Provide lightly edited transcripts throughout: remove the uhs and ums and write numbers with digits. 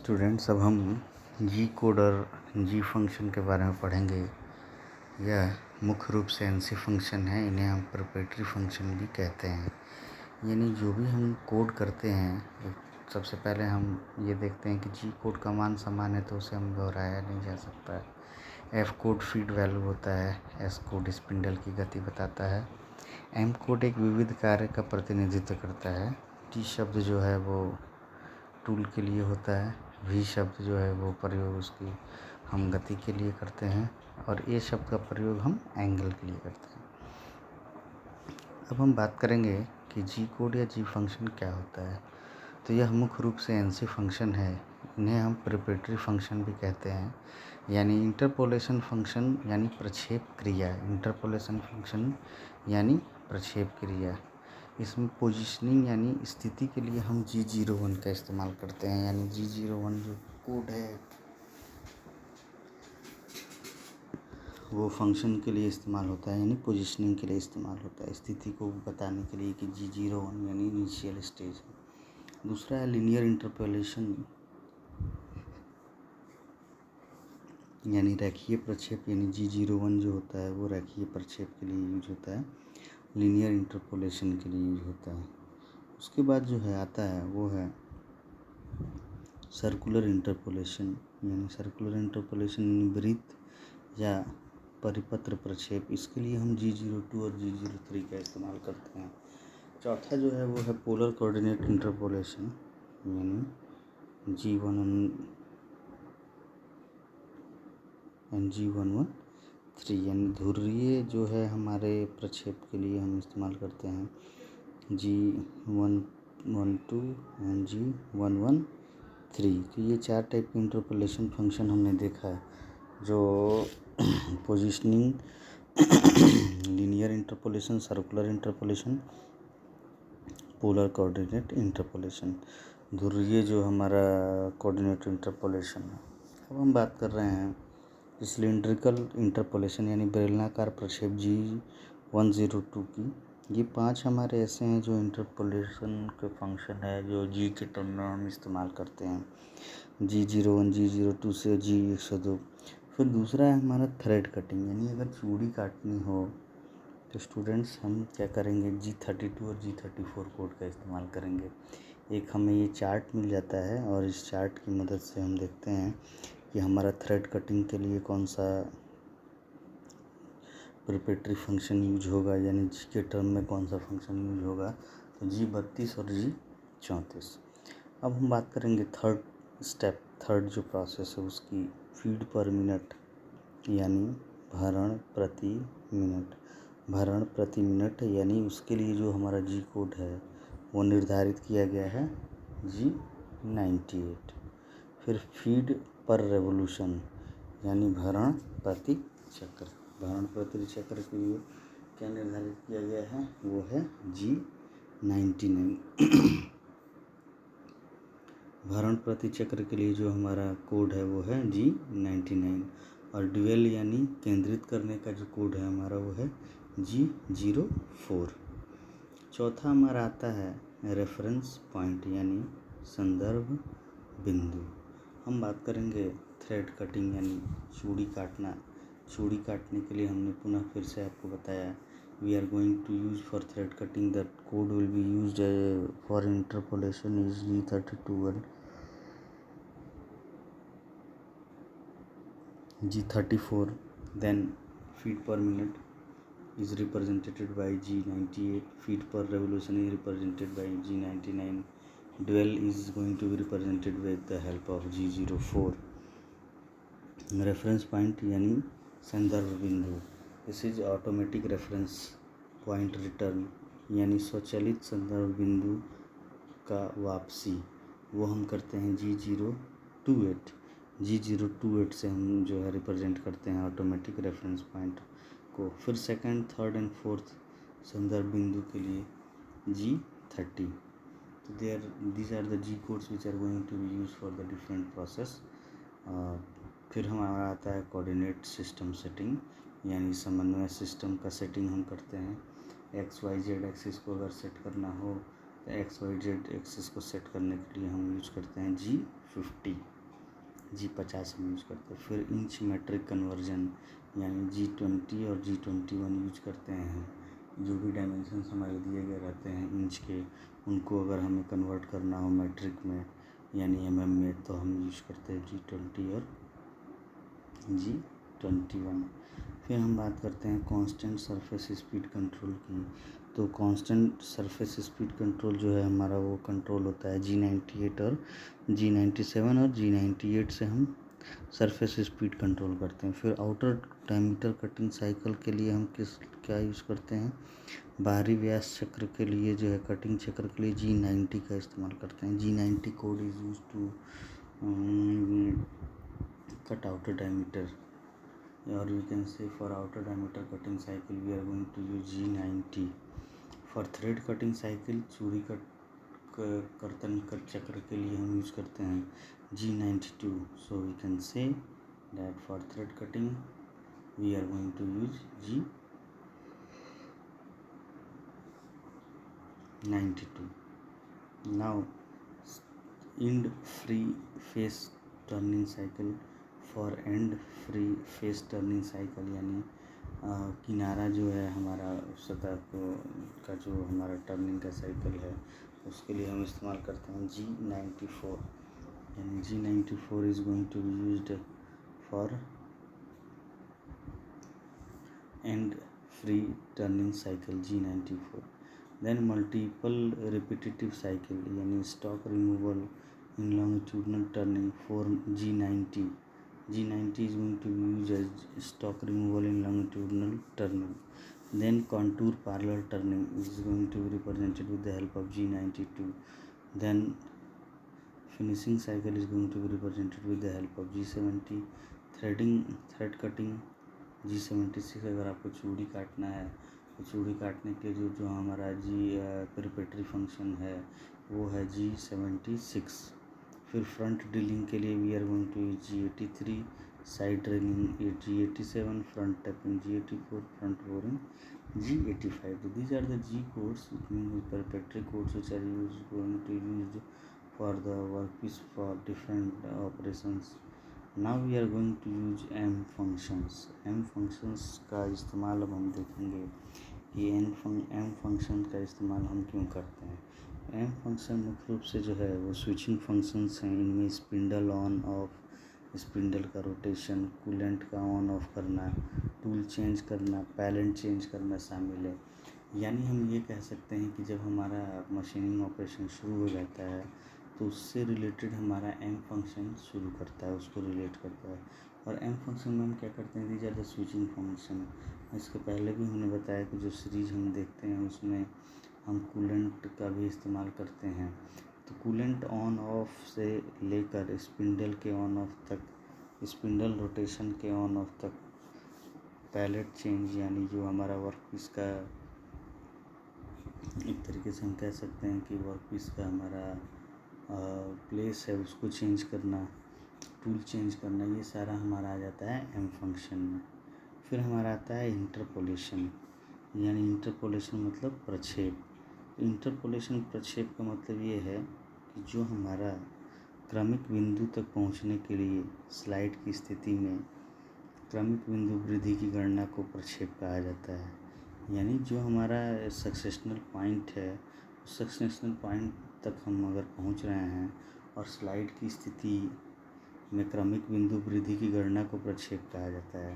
Students, अब हम जी code और जी फंक्शन के बारे में पढ़ेंगे। यह मुख्य रूप से एनसी फंक्शन है। इन्हें हम प्रोप्राइटरी फंक्शन भी कहते हैं। यानी जो भी हम कोड करते हैं, सबसे पहले हम ये देखते हैं कि जी कोड का मान समान है तो उसे हम दोहराया नहीं जा सकता है। एफ कोड फीड वैल्यू होता है। एस कोड स्पिंडल की गति बताता है। एम कोड एक विविध कार्य का प्रतिनिधित्व करता है। टी शब्द जो है वो टूल के लिए होता है। वी शब्द जो है वो प्रयोग उसकी हम गति के लिए करते हैं, और ए शब्द का प्रयोग हम एंगल के लिए करते हैं। अब हम बात करेंगे कि जी कोड या जी फंक्शन क्या होता है। तो यह मुख्य रूप से एनसी फंक्शन है। इन्हें हम प्रिपरेटरी फंक्शन भी कहते हैं, यानी इंटरपोलेशन फंक्शन यानी प्रक्षेप क्रिया। इंटरपोलेशन फंक्शन यानी प्रक्षेप क्रिया। इसमें पोजीशनिंग यानी स्थिति के लिए हम G01 का इस्तेमाल करते हैं। यानी G01 जो कोड है वो फंक्शन के लिए इस्तेमाल होता है, यानी पोजीशनिंग के लिए इस्तेमाल होता है, स्थिति को बताने के लिए कि G01 यानी इनिशियल स्टेज है। दूसरा है लीनियर इंटरपोलेशन यानी रेखीय प्रक्षेप। यानी G01 जो होता है वो रेखीय प्रक्षेप के लिए यूज होता है, लीनियर इंटरपोलेशन के लिए यूज होता है। उसके बाद जो है आता है वो है सर्कुलर इंटरपोलेशन। यानी सर्कुलर इंटरपोलेशन वृत्त या परिपत्र प्रक्षेप। इसके लिए हम G02 और G03 का इस्तेमाल करते हैं। चौथा जो है वो है पोलर कोऑर्डिनेट इंटरपोलेशन, यानी G11 एंड G113। यानी ध्रुवीय जो है हमारे प्रक्षेप के लिए हम इस्तेमाल करते हैं G112 एंड G113। तो ये 4 टाइप के इंटरपोलेशन फंक्शन हमने देखा है, जो positioning, linear interpolation, circular interpolation, polar coordinate interpolation, ध्रुवीय जो हमारा कोऑर्डिनेट इंटरपोलेशन है। अब हम बात कर रहे हैं सिलिंड्रिकल इंटरपोलेशन यानी बेलनाकार प्रक्षेप G102 की। ये 5 हमारे ऐसे हैं जो इंटरपोलेशन के फंक्शन है जो जी के टर्म में हम इस्तेमाल करते हैं। G01, G02 से G102। फिर दूसरा है हमारा थ्रेड कटिंग, यानी अगर चूड़ी काटनी हो तो स्टूडेंट्स हम क्या करेंगे, G32 और G34 कोड का इस्तेमाल करेंगे। एक हमें ये चार्ट मिल जाता है और इस चार्ट की मदद से हम देखते हैं कि हमारा थ्रेड कटिंग के लिए कौन सा प्रिपरेटरी फंक्शन यूज होगा, यानी जी के टर्म में कौन सा फंक्शन यूज होगा। तो G32 और G34। अब हम बात करेंगे थर्ड स्टेप, थर्ड जो प्रोसेस है उसकी, फीड पर मिनट यानी भरण प्रति मिनट। भरण प्रति मिनट यानी उसके लिए जो हमारा जी कोड है वो निर्धारित किया गया है G98। फिर फीड पर रेवोल्यूशन यानी भरण प्रति चक्र। भरण प्रति चक्र के लिए क्या निर्धारित किया गया है, वो है G99। भरण प्रति चक्र के लिए जो हमारा कोड है वो है G99। और ड्यूअल यानी केंद्रित करने का जो कोड है हमारा वो है G04। चौथा हमारा आता है रेफरेंस पॉइंट यानी संदर्भ बिंदु। हम बात करेंगे थ्रेड कटिंग यानी चूड़ी काटना। चूड़ी काटने के लिए हमने पुनः फिर से आपको बताया, we are going to use for thread cutting that code will be used for interpolation is G32 and G34। then feet per minute is represented by G98, feet per revolution is represented by G99, dwell is going to be represented with the help of G04। Reference point यानी संदर्भ बिंदु, this is automatic reference point return, यानी स्वचालित संदर्भ बिंदु का वापसी, वो हम करते हैं G028। G028 से हम जो है रिप्रेजेंट करते हैं ऑटोमेटिक रेफरेंस पॉइंट को। फिर सेकंड, थर्ड एंड फोर्थ संदर्भ बिंदु के लिए G30। तो these are the G codes which are going to be used for the different process। फिर हमारा आता है कोऑर्डिनेट सिस्टम सेटिंग, यानी समन्वय सिस्टम का सेटिंग हम करते हैं। XYZ एक्सिस को अगर सेट करना हो तो XYZ एक्सिस को सेट करने के लिए हम यूज करते हैं G50। G50 हम यूज़ करते हैं। फिर इंच मेट्रिक कन्वर्जन यानी G20 और G21 यूज करते हैं। जो भी डायमेंशंस हमारे दिए गए रहते हैं इंच के, उनको अगर हमें कन्वर्ट करना हो मेट्रिक में यानी mm में, तो हम यूज करते हैं G20 और G21। फिर हम बात करते हैं कांस्टेंट सरफेस स्पीड कंट्रोल की। तो कांस्टेंट सरफेस स्पीड कंट्रोल जो है हमारा, वो कंट्रोल होता है G98 और G97 और G98 से हम सरफेस स्पीड कंट्रोल करते हैं। फिर आउटर डायमीटर कटिंग साइकिल के लिए हम क्या यूज़ करते हैं, बाहरी व्यास चक्र के लिए जो है, कटिंग चक्र के लिए G90 का इस्तेमाल करते हैं। G90 code is use to cut outer diameter, or we can say for outer diameter cutting cycle we are going to use G90. for thread cutting cycle चूड़ी कर्तन चक्र के लिए हम यूज़ करते हैं G92. so we can say that for thread cutting we are going to use G92. now end free face turning cycle, for end free face turning cycle यानी किनारा जो है हमारा सतह का जो हमारा टर्निंग का साइकिल है, उसके लिए हम इस्तेमाल करते हैं G94 यानी G94 is going to be used for end free turning cycle G94. Then multiple repetitive cycle यानी stock removal in longitudinal turning for G90. G90 is going to be used as stock removal in longitudinal turning. Then contour parallel turning is going to be represented with the help of G92. Then finishing cycle is going to be represented with the help of G70. Thread cutting G76. अगर आपको चूड़ी काटना है तो चूड़ी काटने के जो हमारा प्रिपरेटरी फंक्शन है वो है G76. फिर फ्रंट ड्रिलिंग के लिए we are going to use G83, side drilling G87, front tapping G84, front boring G85. तो these are the G codes which means preparatory codes which are going to use for the workpiece for different operations. Now we are going to use M functions. M functions का इस्तेमाल अब हम देखेंगे कि M function का इस्तेमाल हम क्यों करते हैं। एम फंक्शन मुख्य रूप से जो है वो स्विचिंग फंक्शंस हैं। इनमें स्पिंडल ऑन ऑफ, स्पिंडल का रोटेशन, कूलेंट का ऑन ऑफ करना, टूल चेंज करना, पैलेंट चेंज करना शामिल है। यानी हम ये कह सकते हैं कि जब हमारा मशीनिंग ऑपरेशन शुरू हो जाता है तो उससे रिलेटेड हमारा एम फंक्शन शुरू करता है, उसको रिलेट करता है। और एम फंक्शन में हम क्या करते हैं, these are the switching function. इसके पहले भी हमने बताया कि जो सीरीज हम देखते हैं उसमें हम कूलेंट का भी इस्तेमाल करते हैं। तो कूलेंट ऑन ऑफ से लेकर स्पिंडल के ऑन ऑफ तक, स्पिंडल रोटेशन के ऑन ऑफ तक, पैलेट चेंज यानी जो हमारा वर्कपीस का, एक तरीके से हम कह सकते हैं कि वर्कपीस का हमारा प्लेस है उसको चेंज करना, टूल चेंज करना, ये सारा हमारा आ जाता है एम फंक्शन में। फिर हमारा आता है इंटरपोलेशन, यानी इंटरपोलेशन मतलब प्रक्षेप। इंटरपोलेशन प्रक्षेप का मतलब ये है कि जो हमारा क्रमिक बिंदु तक पहुंचने के लिए स्लाइड की स्थिति में क्रमिक बिंदु वृद्धि की गणना को प्रक्षेप कहा जाता है। यानी जो हमारा सक्सेशनल पॉइंट है, उस सक्सेशनल पॉइंट तक हम अगर पहुंच रहे हैं और स्लाइड की स्थिति में क्रमिक बिंदु वृद्धि की गणना को प्रक्षेप कहा जाता है।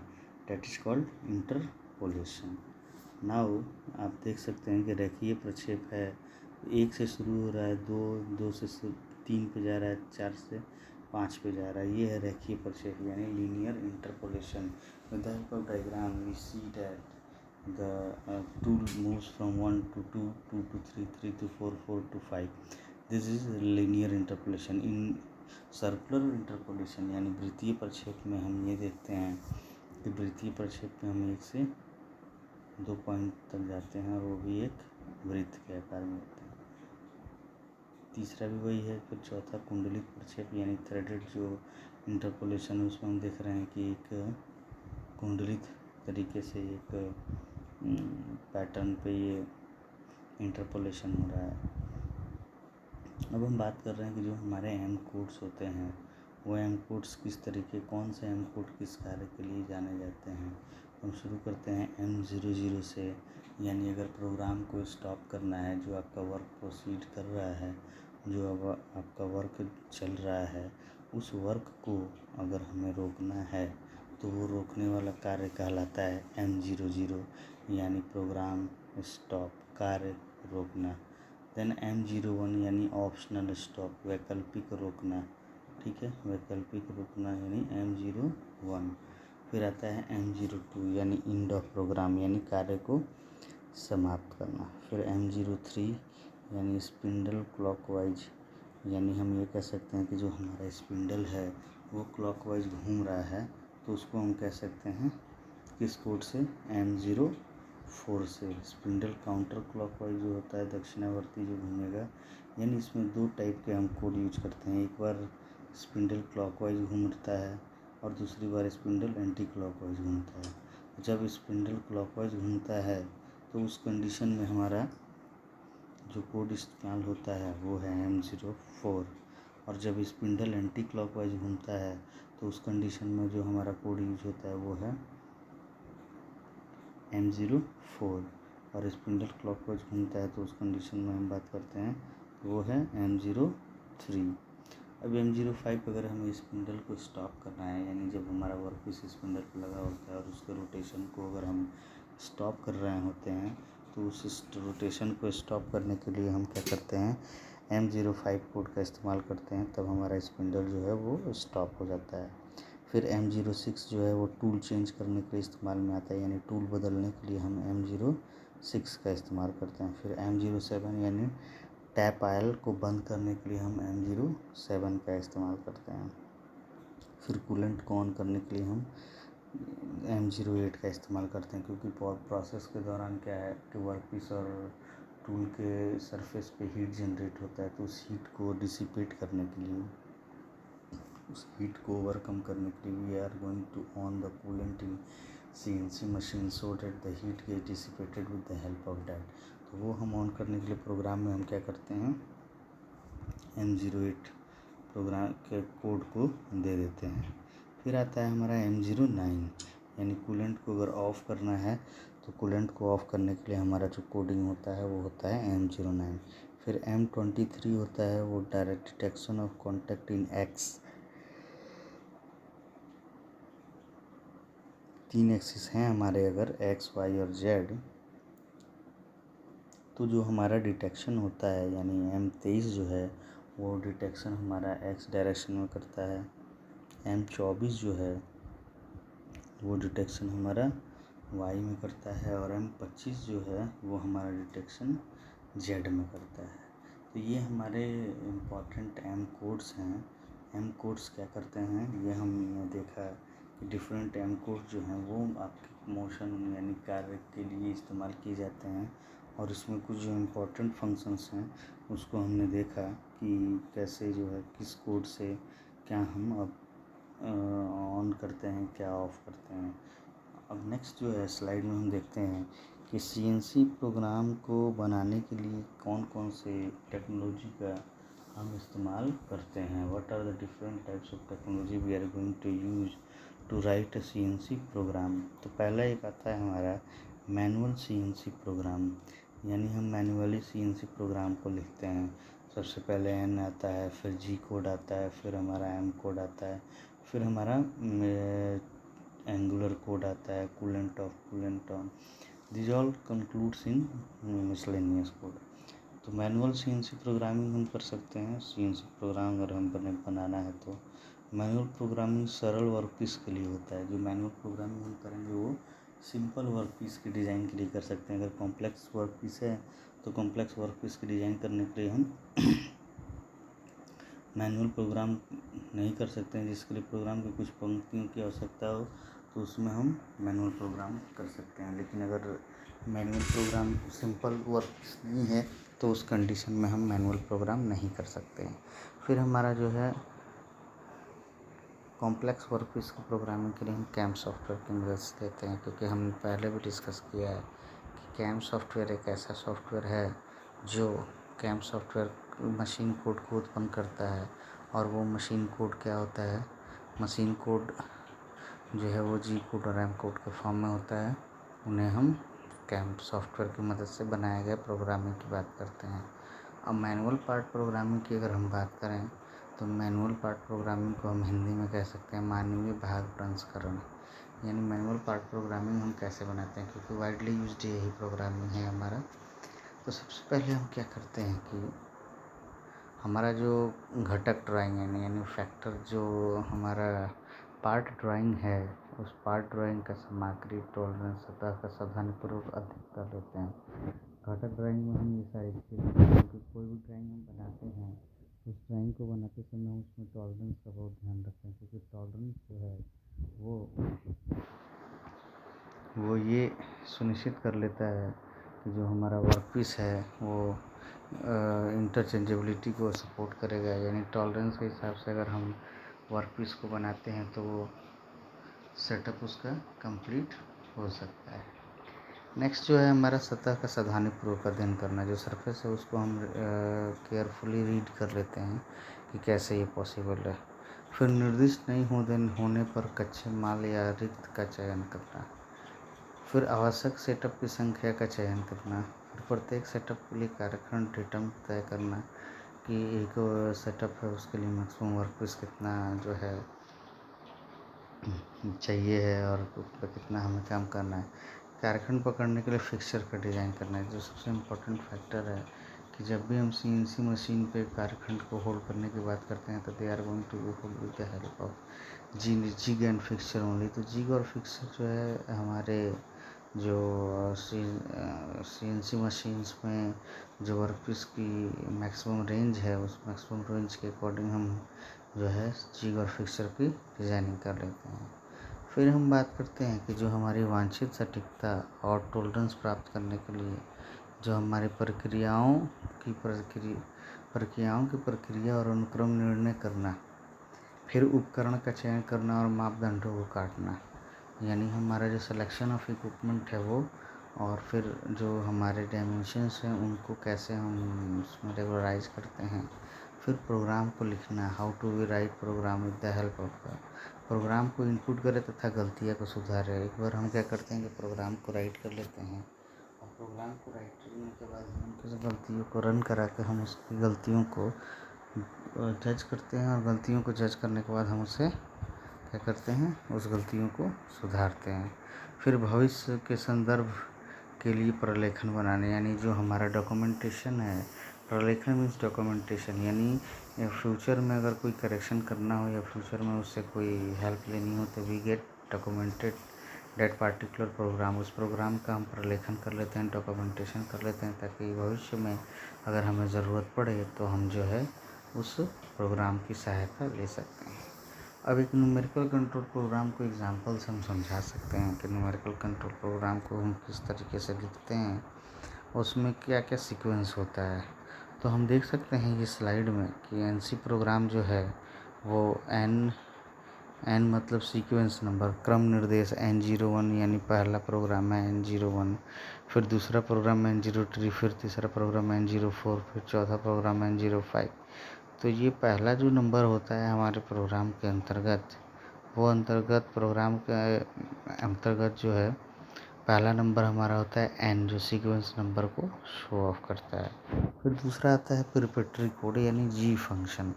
That is called interpolation. Now आप देख सकते हैं कि रेखीय प्रक्षेप है, 1 से शुरू हो रहा है, 2 से 3 पे जा रहा है, 4 से 5 पे जा रहा है, ये है रेखीय प्रक्षेप यानी linear interpolation. With the help of diagram we see that the tool moves from 1 to 2, 2 to 3, 3 to 4, 4 to 5. This is linear interpolation. In circular interpolation यानी वृत्तीय प्रक्षेप में हम ये देखते हैं कि वृत्तीय प्रक्षेप में हम 1 से 2 पॉइंट तक जाते हैं और वो भी एक वृत्त के आकार में होते हैं। तीसरा भी वही है। फिर चौथा कुंडलित प्रक्षेप यानी थ्रेडेड जो इंटरपोलेशन है, उसमें हम देख रहे हैं कि एक कुंडलित तरीके से एक पैटर्न पे ये इंटरपोलेशन हो रहा है। अब हम बात कर रहे हैं कि जो हमारे एम कोड्स होते हैं वो एम कोड्स किस तरीके, कौन से एम कोड किस कार्य के लिए जाने जाते हैं। हम शुरू करते हैं M00 से, यानी अगर प्रोग्राम को स्टॉप करना है, जो आपका वर्क प्रोसीड कर रहा है, जो अब आपका वर्क चल रहा है, उस वर्क को अगर हमें रोकना है तो वो रोकने वाला कार्य कहलाता है M00, यानी प्रोग्राम स्टॉप, कार्य रोकना। देन M01 यानी ऑप्शनल स्टॉप, वैकल्पिक रोकना, ठीक है, वैकल्पिक रोकना यानी M01। फिर आता है M02 यानी एंड ऑफ प्रोग्राम, यानी कार्य को समाप्त करना। फिर M03 यानी स्पिंडल क्लॉकवाइज, यानी हम ये कह सकते हैं कि जो हमारा स्पिंडल है वो क्लॉकवाइज घूम रहा है, तो उसको हम कह सकते हैं किस कोड से, M04 से। स्पिंडल काउंटर क्लॉकवाइज जो होता है, दक्षिणावर्ती जो घूमेगा, यानी इसमें दो टाइप के हम कोड यूज करते हैं। एक बार स्पिंडल क्लॉकवाइज घूमता है और दूसरी बार स्पिंडल एंटी क्लॉकवाइज घूमता है। जब स्पिंडल क्लॉकवाइज घूमता है तो उस कंडीशन में हमारा जो कोड इस्तेमाल होता है वो है M04, और जब स्पिंडल एंटी क्लॉकवाइज घूमता है तो उस कंडीशन में जो हमारा कोड यूज होता है वो है M04, और स्पिंडल क्लॉकवाइज घूमता है तो उस कंडीशन में हम बात करते हैं वो है M03। अब M05 अगर हमें स्पिंडल को स्टॉप करना है, यानी जब हमारा वर्क पीस स्पिंडल पर लगा होता है और उसके रोटेशन को अगर हम स्टॉप कर रहे होते हैं, तो उस रोटेशन को स्टॉप करने के लिए हम क्या करते हैं, M05 कोड का इस्तेमाल करते हैं, तब हमारा स्पिंडल जो है वो स्टॉप हो जाता है। फिर M06 जो है वो टूल चेंज करने के लिए इस्तेमाल में आता है, यानी टूल बदलने के लिए हम M06 का इस्तेमाल करते हैं। फिर M07 यानी टैप आयल को बंद करने के लिए हम M07 का इस्तेमाल करते हैं। फिर कूलेंट को ऑन करने के लिए हम M08 का इस्तेमाल करते हैं, क्योंकि प्रोसेस के दौरान क्या है कि वर्क पीस और टूल के सरफेस पे हीट जनरेट होता है, तो उस हीट को डिसिपेट करने के लिए, उस हीट को ओवरकम करने के लिए we are going to on the coolant in CNC machine so that the heat get dissipated with the help of that. तो वो हम ऑन करने के लिए प्रोग्राम में हम क्या करते हैं, M08 प्रोग्राम के कोड को दे देते हैं। फिर आता है हमारा M09, यानी कूलेंट को अगर ऑफ़ करना है तो कूलेंट को ऑफ़ करने के लिए हमारा जो कोडिंग होता है वो होता है M09। फिर M23 होता है वो direct detection of contact in X, 3 axis हैं हमारे अगर X, Y और Z, तो जो हमारा डिटेक्शन होता है, यानी M23 जो है वो डिटेक्शन हमारा X डायरेक्शन में करता है। M24 जो है वो डिटेक्शन हमारा Y में करता है, और M25 जो है वो हमारा डिटेक्शन Z में करता है। तो ये हमारे इम्पॉर्टेंट M कोड्स हैं। M कोड्स क्या करते हैं, ये हमने देखा कि डिफरेंट M कोड्स जो हैं वो आपके मोशन यानी कार्य के लिए इस्तेमाल किए जाते हैं, और इसमें कुछ जो इम्पोर्टेंट फंक्शंस हैं उसको हमने देखा कि कैसे जो है किस कोड से क्या हम अब ऑन करते हैं, क्या ऑफ़ करते हैं। अब नेक्स्ट जो है स्लाइड में हम देखते हैं कि CNC प्रोग्राम को बनाने के लिए कौन कौन से टेक्नोलॉजी का हम इस्तेमाल करते हैं। What are the different types of technology we are going to use to write a CNC program. तो पहला एक आता है हमारा मैनुअल CNC प्रोग्राम, यानी हम मैनुअली CNC प्रोग्राम को लिखते हैं। सबसे पहले N आता है, फिर G कोड आता है, फिर हमारा M कोड आता है, फिर हमारा एंगुलर कोड आता है, coolant of, coolant on, this all concludes in miscellaneous code. तो मैनुअल CNC प्रोग्रामिंग हम कर सकते हैं। CNC प्रोग्राम अगर हम बनाना है तो मैनुअल प्रोग्रामिंग सरल वर्क पीस के लिए होता है। जो मैनुअल प्रोग्रामिंग हम करेंगे वो सिंपल वर्क पीस के डिज़ाइन के लिए कर सकते हैं। अगर कॉम्प्लेक्स वर्क पीस है तो कॉम्प्लेक्स वर्क पीस के डिज़ाइन करने के लिए हम मैनुअल प्रोग्राम नहीं कर सकते हैं। जिसके लिए प्रोग्राम की कुछ पंक्तियों की आवश्यकता हो तो उसमें हम मैनुअल प्रोग्राम कर सकते हैं। लेकिन अगर मैनुअल प्रोग्राम सिंपल वर्क नहीं है तो उस कंडीशन में हम मैनुअल प्रोग्राम नहीं कर सकते हैं। फिर हमारा जो है कॉम्प्लेक्स वर्क पीस को प्रोग्रामिंग के लिए हम कैम सॉफ्टवेयर की मदद से लेते हैं, क्योंकि हमने पहले भी डिस्कस किया है कि कैम सॉफ्टवेयर एक ऐसा सॉफ्टवेयर है जो कैम सॉफ्टवेयर मशीन कोड को उत्पन्न करता है और वो मशीन कोड क्या होता है, मशीन कोड जो है वो जी कोड और एम कोड के फॉर्म में होता है। उन्हें हम कैम्प सॉफ्टवेयर की मदद से बनाए गए प्रोग्रामिंग की बात करते हैं। अब मैनुअल पार्ट प्रोग्रामिंग की अगर हम बात करें तो मैनुअल पार्ट प्रोग्रामिंग को हम हिंदी में कह सकते हैं मानवीय भाग प्रसंस्करण। यानी मैनुअल पार्ट प्रोग्रामिंग हम कैसे बनाते हैं, क्योंकि वाइडली यूज्ड यही प्रोग्रामिंग है हमारा। तो सबसे पहले हम क्या करते हैं कि हमारा जो घटक ड्राइंग है यानी फैक्टर जो हमारा पार्ट ड्राइंग है, उस पार्ट ड्राइंग का सामग्री टॉलरेंस सतह का सावधानीपूर्वक अध्ययन कर लेते हैं। घटक ड्राइंग में हम ये सारी चीज़ें, क्योंकि कोई भी ड्राइंग हम बनाते हैं उस ड्राइंग को बनाते समय उसमें टॉलरेंस का बहुत ध्यान रखते हैं, क्योंकि टॉलरेंस जो है वो ये सुनिश्चित कर लेता है कि जो हमारा वर्क पीस है वो इंटरचेंजेबिलिटी को सपोर्ट करेगा। यानी टॉलरेंस के हिसाब से अगर हम वर्क पीस को बनाते हैं तो वो सेटअप उसका कंप्लीट हो सकता है। नेक्स्ट जो है हमारा सतह का सावधानीपूर्वक अध्ययन करना। जो सरफेस है उसको हम केयरफुली रीड कर लेते हैं कि कैसे ये पॉसिबल है। फिर निर्दिष्ट नहीं होने पर कच्चे माल या रिक्त का चयन करना। फिर आवश्यक सेटअप की संख्या का चयन करना। फिर प्रत्येक सेटअप के लिए कार्यखंड डेटा तय करना कि एक सेटअप है उसके लिए मैक्सिमम वर्क पीस कितना जो है चाहिए है और उस पर कितना हमें काम करना है। कार्यखंड पकड़ने के लिए फिक्सचर का डिज़ाइन करना है। जो सबसे इम्पोर्टेंट फैक्टर है कि जब भी हम सीएनसी मशीन पे कार्यखंड को होल्ड करने की बात करते हैं तो they are going to hold with the help of jig and fixture only. तो जिग और फिक्सचर जो है हमारे जो सीएनसी मशीन्स में जो वर्कपीस की मैक्सिमम रेंज है उस मैक्सिमम रेंज के अकॉर्डिंग हम जो है जिग और फिक्सचर की डिज़ाइनिंग कर लेते हैं। फिर हम बात करते हैं कि जो हमारी वांछित सटीकता और टॉलरेंस प्राप्त करने के लिए जो हमारी प्रक्रियाओं की प्रक्रिया और अनुक्रम निर्णय करना, फिर उपकरण का चयन करना और मापदंडों को काटना। यानी हमारा जो सिलेक्शन ऑफ इक्विपमेंट है वो, और फिर जो हमारे डायमेंशंस हैं उनको कैसे हम उसमें रेगुलराइज करते हैं। फिर प्रोग्राम को लिखना, how to we write program with the help of program को इनपुट करें तथा गलतियाँ को सुधारें। एक बार हम क्या करते हैं कि प्रोग्राम को राइट कर लेते हैं और प्रोग्राम को राइट करने के बाद हम किस गलतियों को रन करा के हम उसकी गलतियों को जज करते हैं, और गलतियों को जज करने के बाद हम उसे क्या करते हैं, उस गलतियों को सुधारते हैं। फिर भविष्य के संदर्भ के लिए प्रलेखन बनाने, यानी जो हमारा डॉक्यूमेंटेशन है, प्रलेखन मीन्स डॉक्यूमेंटेशन, यानी फ्यूचर में अगर कोई करेक्शन करना हो या फ्यूचर में उससे कोई हेल्प लेनी हो तो we get documented that particular program. उस प्रोग्राम का हम प्रलेखन कर लेते हैं, डॉक्यूमेंटेशन कर लेते हैं, ताकि भविष्य में अगर हमें ज़रूरत पड़े तो हम जो है उस प्रोग्राम की सहायता ले सकते हैं। अब एक न्यूमेरिकल कंट्रोल प्रोग्राम को एग्जांपल से हम समझा सकते हैं कि न्यूमेरिकल कंट्रोल प्रोग्राम को हम किस तरीके से लिखते हैं, उसमें क्या क्या सीक्वेंस होता है। तो हम देख सकते हैं ये स्लाइड में कि एनसी प्रोग्राम जो है वो एन मतलब सीक्वेंस नंबर, क्रम निर्देश N01, यानी पहला प्रोग्राम है N01, फिर दूसरा प्रोग्राम N03, फिर तीसरा प्रोग्राम N04, फिर चौथा प्रोग्राम N05। तो ये पहला जो नंबर होता है हमारे प्रोग्राम के अंतर्गत, वो प्रोग्राम के अंतर्गत जो है पहला नंबर हमारा होता है N, जो सीक्वेंस नंबर को शो ऑफ करता है। फिर दूसरा आता है प्रिपरेटरी कोड यानी जी फंक्शन।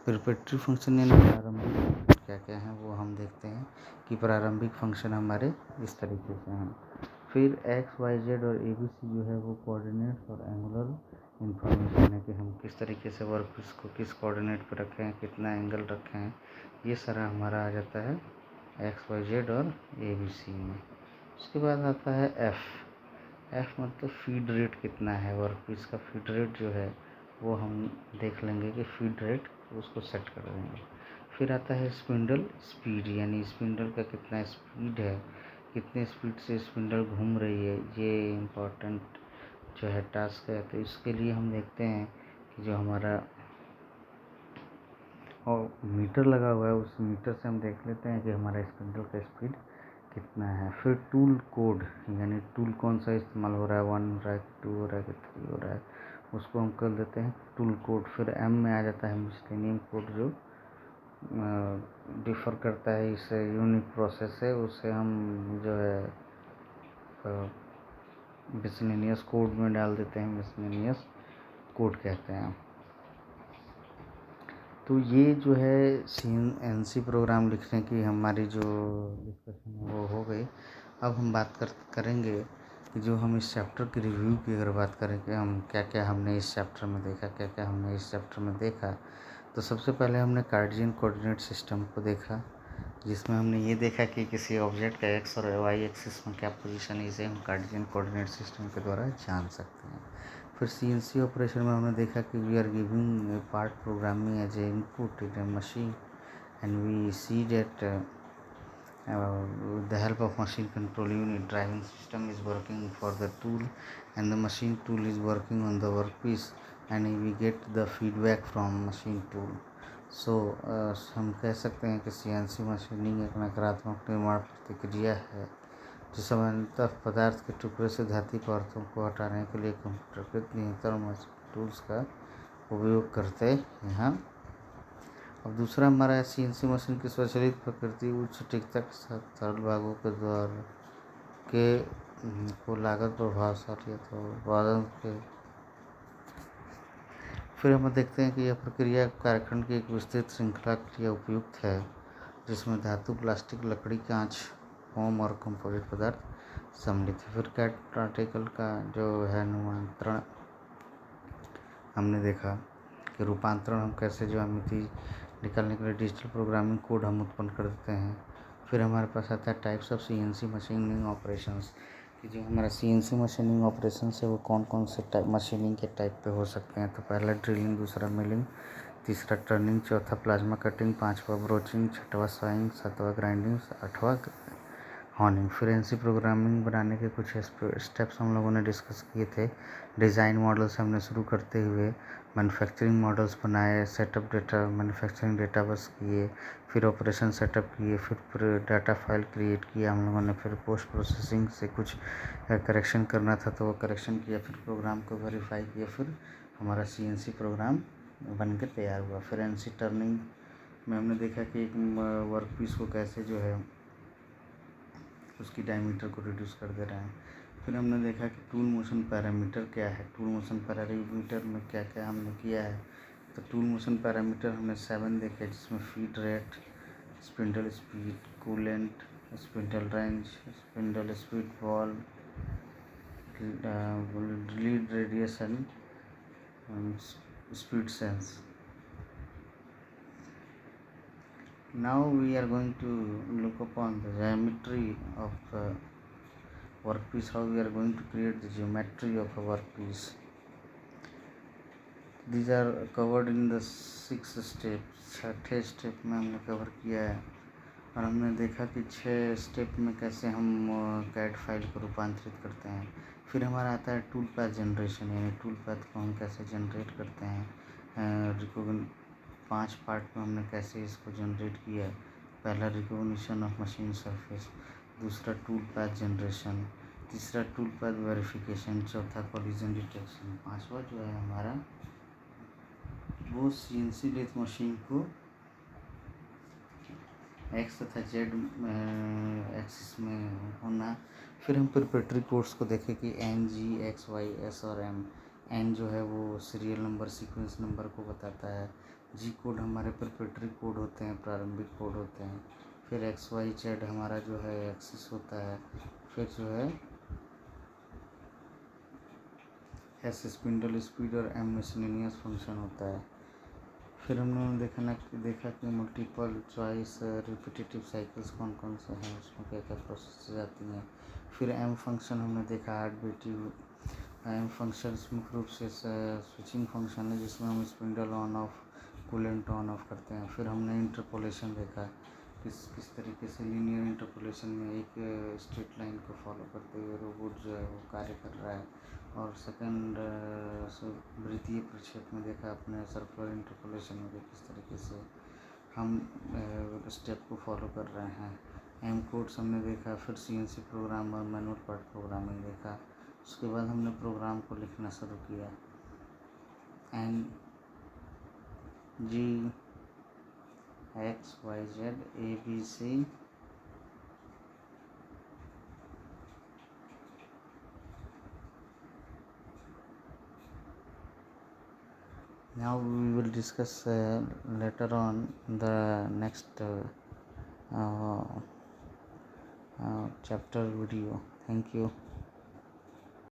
प्रिपरेटरी फंक्शन यानी प्रारंभिक क्या क्या हैं वो हम देखते हैं कि प्रारंभिक फंक्शन हमारे इस तरीके से हैं। फिर एक्स वाई जेड और ए बी सी जो है वो कोऑर्डिनेट्स और एंगुलर इंफॉर्मेशन है कि हम किस तरीके से वर्क को किस कोऑर्डिनेट पर रखें हैं, कितना एंगल रखें हैं, ये सारा हमारा आ जाता है एक्स वाई जेड और ए बी सी में। उसके बाद आता है एफ मतलब फीड रेट कितना है, वर्क पीस का फीड रेट जो है वो हम देख लेंगे कि फीड रेट उसको सेट कर देंगे। फिर आता है स्पिंडल स्पीड, यानी स्पिंडल का कितना स्पीड है, कितने स्पीड से स्पिंडल घूम रही है, ये इम्पोर्टेंट जो है टास्क है। तो इसके लिए हम देखते हैं कि जो हमारा और मीटर लगा हुआ है उस मीटर से हम देख लेते हैं कि हमारा स्पिंडल का स्पीड कितना है। फिर टूल कोड, यानी टूल कौन सा इस्तेमाल हो रहा है, 1 हो रहा है, 2 हो रहा है, 3 हो रहा है, उसको हम कर देते हैं टूल कोड। फिर एम में आ जाता है मिसलेनियम कोड, जो डिफ़र करता है इस यूनिक प्रोसेस से, उसे हम जो है मिसलेनियस कोड में डाल देते हैं, मिसलेनियस कोड कहते हैं। तो ये जो है CNC प्रोग्राम लिखने की हमारी जो डिस्कशन है वो हो गई। अब हम बात करेंगे कि जो हम इस चैप्टर की रिव्यू की अगर बात करें कि हम क्या क्या हमने इस चैप्टर में देखा, क्या क्या हमने इस चैप्टर में देखा। तो सबसे पहले हमने कार्टेशियन कोऑर्डिनेट सिस्टम को देखा, जिसमें हमने ये देखा कि किसी ऑब्जेक्ट का एक्स और वाई एक्सिस में क्या पोजीशन है, इसे हम कार्टेशियन कोऑर्डिनेट सिस्टम के द्वारा जान सकते हैं। फिर CNC ऑपरेशन में हमने देखा कि we are giving a part programming as a input in a machine and we see that with the help of machine control unit, driving system is working for the tool and the machine tool is working on the workpiece and we get the feedback from machine tool. So हम कह सकते हैं कि CNC machining एक नकारात्मक निर्माण प्रतिक्रिया है जो सामान्यतः पदार्थ के टुकड़े से धातु परतों को हटाने के लिए कंप्यूटरकृत नियंत्रण मशीन टूल्स का उपयोग करते हैं। अब दूसरा हमारा है CNC मशीन की स्वचालित प्रकृति, उच्च सटीकता के साथ सरल भागों के द्वारा को लागत प्रभावशाली अथवा उत्पादन के। फिर हम देखते हैं कि यह प्रक्रिया कार्यखंड की एक विस्तृत श्रृंखला के लिए उपयुक्त है, जिसमें धातु, प्लास्टिक, लकड़ी, कांच, फोम और कंपोजिट पदार्थ सम्मिलित है। फिर कैट आर्टिकल का जो है रूपांतरण हमने देखा कि रूपांतरण हम कैसे ज्यामिति निकालने के लिए डिजिटल प्रोग्रामिंग कोड हम उत्पन्न कर देते हैं। फिर हमारे पास आता है types of CNC machining operations, कि जो हमारा CNC मशीनिंग ऑपरेशंस है वो कौन कौन से टाइप मशीनिंग के टाइप पे हो सकते हैं। तो पहला ड्रिलिंग, दूसरा मिलिंग, तीसरा टर्निंग, चौथा प्लाज्मा कटिंग, पांचवा ब्रोचिंग, छठवां सॉइंग, सातवां ग्राइंडिंग, आठवां हॉर्निंग। फिर NC प्रोग्रामिंग बनाने के कुछ स्टेप्स हम लोगों ने डिस्कस किए थे। डिज़ाइन मॉडल से हमने शुरू करते हुए मैन्युफैक्चरिंग मॉडल्स बनाए, setup data, manufacturing data bus किए, फिर ऑपरेशन सेटअप किए, फिर डाटा फाइल क्रिएट किया हम लोगों ने, फिर पोस्ट प्रोसेसिंग से कुछ करेक्शन करना था तो वो करेक्शन किया, फिर प्रोग्राम को वेरीफाई किया, फिर हमारा CNC प्रोग्राम बन के तैयार हुआ। फिर NC टर्निंग में हमने देखा कि एक वर्क पीस को कैसे जो है उसकी डायमीटर को रिड्यूस कर दे रहे हैं। फिर हमने देखा कि टूल मोशन पैरामीटर क्या है, टूल मोशन पैरामीटर में क्या क्या हमने किया है। तो टूल मोशन पैरामीटर हमने 7 देखे, जिसमें feed rate, spindle speed, coolant, spindle range, spindle speed ball, lead radius and speed sense. Now we are going to look upon the geometry of the workpiece, how we are going to create the geometry of a workpiece. These are covered in the 6 steps। 6 step में हमने cover किया है और हमने देखा कि 6 step में कैसे हम कैड फाइल को रूपांतरित करते हैं। फिर हमारा आता है टूल पैथ जनरेशन, यानी टूल पैथ को हम कैसे जनरेट करते हैं। 5 पार्ट में हमने कैसे इसको जनरेट किया है। पहला रिकॉग्निशन ऑफ मशीन सरफेस, दूसरा टूल पैथ जनरेशन, तीसरा टूल पैथ वेरिफिकेशन, चौथा कोलिजन डिटेक्शन, पांचवा जो है हमारा वो CNC लेथ मशीन को X तथा Z एक्सिस में होना। फिर हम प्रिपरेटरी कोड्स को देखें कि N, G, X, Y, S और M। N जो है वो सीरियल नंबर, सीक्वेंस नंबर को बताता है। G कोड हमारे प्रिपरेटरी कोड होते हैं, प्रारंभिक कोड होते हैं। फिर X, Y, Z हमारा जो है एक्सिस होता है। फिर जो है S स्पिंडल स्पीड और M मिसलेनियस फंक्शन होता है। फिर हमने देखा कि मल्टीपल चॉइस रिपीटेटिव साइकिल्स कौन कौन से हैं, उसमें क्या क्या प्रोसेस आती हैं। फिर M फंक्शन हमने देखा, एडबिटिव M फंक्शन मुख्य रूप से स्विचिंग फंक्शन है, जिसमें हम spindle on off, coolant on off करते हैं। फिर हमने इंटरपोलेशन देखा, किस तरीके से लीनियर इंटरपोलेशन में एक स्ट्रेट लाइन को फॉलो करते हुए रोबोट जो है वो कार्य कर रहा है। और सेकंड वृत्तीय प्रक्षेप में देखा अपने सर्कुलर इंटरपोलेशन में किस तरीके से हम स्टेप को फॉलो कर रहे हैं। M कोड्स हमने देखा। फिर CNC प्रोग्राम और मैनुअल पार्ट प्रोग्रामिंग देखा। उसके बाद हमने प्रोग्राम को लिखना शुरू किया। and G X Y Z A B C. Now we will discuss later on the next chapter video. Thank you.